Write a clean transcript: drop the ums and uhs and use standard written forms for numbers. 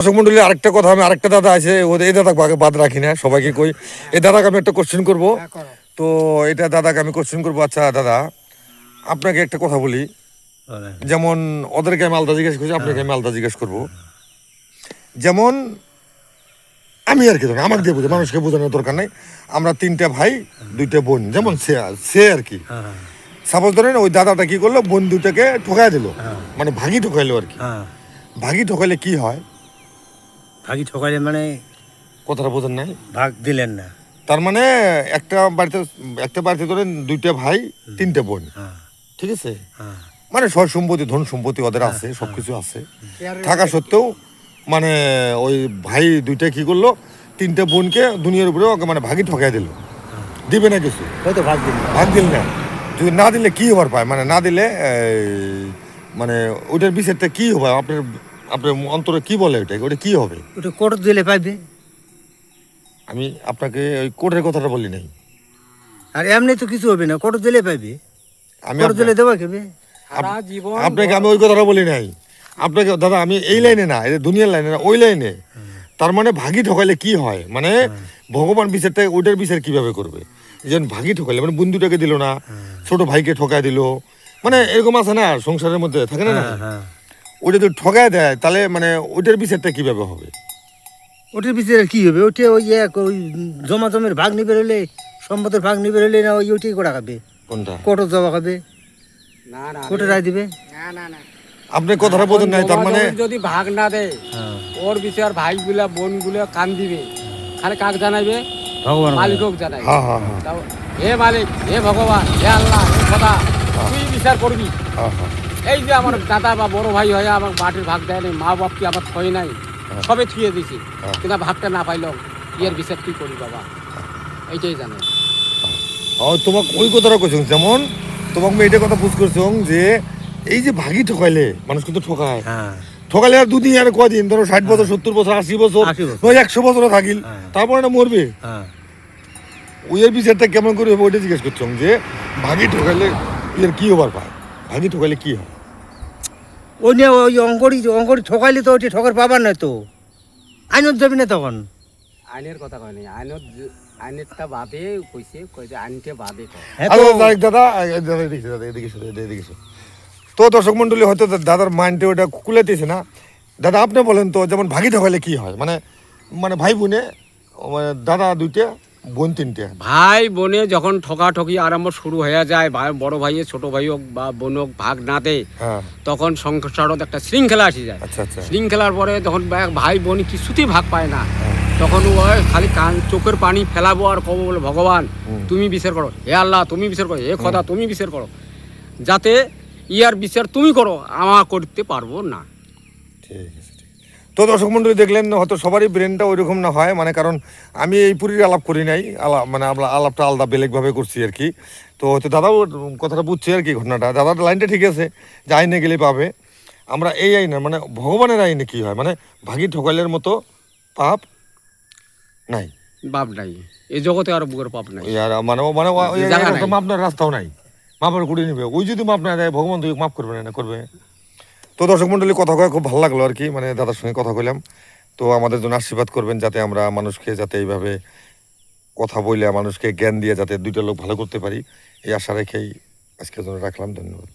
দর্শক মন্ডলী, আরেকটা কথা, আমি আরেকটা দাদা আছে, এই দাদা বাদ রাখি না, সবাইকে কই এই দাদাকে আমি একটা কোশ্চেন করবো। তো এটা দাদাকে আমি কোশ্চেন করবো। আচ্ছা দাদা, আপনাকে একটা কথা বলি, যেমন ওদেরকে আমি আলাদা জিজ্ঞেস করছি, আপনাকে আমি আলাদা জিজ্ঞেস করবো। যেমন আমি আর কি, আমাকে দিয়ে বুঝে, মানুষকে বোঝানোর দরকার নেই। আমরা 3টে ভাই 2টে বোন, যেমন সে আর কি। সাপোজ ধরেন ওই দাদাটা কি করলো, বোন 2টাকে ঠকাই দিল, মানে ভাগি ঠকাইলো আর কি। ভাগি ঠকাইলে কি হয়? ভাগি ঠকাইলে মানে কথাটা বোঝেন নাই? ভাগ দিলেন না, তার মানে একটা বাড়িতে ধরেন 2টে ভাই 3টে বোন, ঠিক আছে? মানে সয় সম্পত্তি, ধন সম্পত্তি ওদের আছে, সবকিছু আছে, থাকা সত্ত্বেও মানে ওই ভাই 2টে কি করলো, 3টে বোনকে দুনিয়ার উপরে মানে ভাগি ঠকাই দিল। দিবে না কিছু, হয়তো ভাগ দিল ভাগ দিল না। যদি না দিলে কি হবার পায়, মানে না দিলে মানে ওইটার বিচারটা কি হবে? আপনার আপনার অন্তরে কি বলে ওটা কি হবে? ওটা কোর্ট দিলে পাইবে। আমি আপনাকে ওই কোর্টের কথাটা বলি নাই। আর এমনি তো কিছু হবে না, কোর্ট দিলে পাইবে। আমি কোর্ট দিলে দেওয়া কেবে? আপনাকে আমি ওই কথাটা বলি নাই। আপনাকে দাদা আমি এই লাইনে না, এটা দুনিয়ার লাইনে না, ওই লাইনে। তার মানে ভাগি ঠকাইলে কি হয়, মানে ভগবান বিচারটা ওইটার বিচার কিভাবে করবে? যেমন ভাগি ঠকাইলে মানে বন্ধুটাকে দিল না, ছোট ভাইকে ঠকাই দিল, মানে এরকম আছে না, সংসারের মধ্যে থাকে না? ওইটা যদি ঠকাই দেয় তাহলে মানে ওইটার বিচারটা কিভাবে হবে? ওটার বিচারে কি হবে? ওইটা ওই জমা জমির ভাগ নিবে হলে, সম্পদের ভাগ নিবে হলে না, ওইটাই করা খাবে। কোনটা? কোর্টও জমা খাবে, কোর্টে রায় দিবে। আপনি কথাটা বোঝেন নাই। তার মানে যদি ভাগ না দেয়, ওর বিচার ভাইগুলা বোনগুলা কান দিবে, খালি কাক জানাইবে? ভগবান মালিকক জানাই। হ্যাঁ। হে মালিক, হে ভগবান, হে আল্লাহ, হে খোদা, তুই বিচার করবি। এই যে আমার দাদা বা বড় ভাই হয়ে আমার মাটির ভাগ দেয় নাই, মা বাপ কি আমার থয় নাই, সবে থুয়ে দিছি, কিন্তু ভাগটা না পাইলাম, ইয়ের বিচার কি করি বাবা? এইটাই জানে। তোমাকে ওই কথাটা কইছ, যেমন তোমাকে আমি এইটা কথা বুঝ করছো যে এই যে ভাগি ঠকাইলে মানুষ কিন্তু ঠকায়, ঠকালে আর দুদিন আর কদিন, ধরো 60 বছর, 70 বছর, 80 বছর, 100 বছরও থাকিল, তারপরে না মরবে। ওইয়ের বিচারটা কেমন করে হবে ওইটা জিজ্ঞেস করছো, যে ভাগি ঠকাইলে এর কি হবার পায়, ভাগি ঠকাইলে কি হয়? ওই নিয়ে ওই অঙ্করি ঠকাইলে তো ওইটা ঠকার পাবার নয় তো, আইনত যাবি না তখন। আইনের কথা কয় নাই, আইনেরটা বাদে কইছে, কইছে আইনটা বাদে কয়। দাদা এদিকে এসো। তো দর্শক মন্ডলী, হয়তো দাদার মাইন্ডে ওটা কুলাইতেছে না। দাদা আপনি বলেন তো, যেমন ভাগি ঠকাইলে কি হয়, মানে মানে ভাই বোনে, দাদা 2টে, বোন 3টে। ভাই বোনে যখন ঠকাঠকি আরম্ভ শুরু হয়ে যায়, বড় ভাইয়ের ছোট ভাই হোক বা বোন হোক ভাগ না দেয়, তখন সংসারত একটা শৃঙ্খলা আসি যায়। শৃঙ্খলার পরে যখন ভাই বোন কিছুতেই ভাগ পায় না, তখন ওই খালি চোখের পানি ফেলাবো আর কব বলে, ভগবান তুমি বিচার করো, হে আল্লাহ তুমি বিচার করো, হে খোদা তুমি বিচার করো, যাতে ইয়ার বিচার তুমি করো, আমার করতে পারবো না। ঠিক আছে। তো দর্শক মন্ডলী, দেখলেন হয়তো সবারই ব্রেনটা ওই রকম না হয়, মানে কারণ আমি এই পুরীর আলাপ করি নাই, মানে আলাপটা আলাদা বেলেগভাবে করছি আর কি। তো হয়তো দাদাও কথাটা বুঝছে আর কি, ঘটনাটা দাদার লাইনটা ঠিক আছে, যে আইনে গেলে পাবে। আমরা এই আইনে মানে ভগবানের আইনে কি হয়, মানে ভাগি ঠকাইলের মতো পাপ নাই, পাপ নাই এই জগতে, আর বুকের পাপ নাই। আর মানে মানে মাপনার রাস্তাও নাই, মাপের কুড়ি নিবে। ওই যদি মাপ না দেয়, ভগবান তুই মাফ করবে না, করবে? তো দর্শক মন্ডলী, কথা কয়ে খুব ভালো লাগলো আর কি, মানে দাদার সঙ্গে কথা কইলাম। তো আমাদের জন্য আশীর্বাদ করবেন, যাতে আমরা মানুষকে যাতে এইভাবে কথা বলে মানুষকে জ্ঞান দিয়ে যাতে 2টা লোক ভালো করতে পারি, এই আশা রেখেই আজকের জন্য রাখলাম। ধন্যবাদ।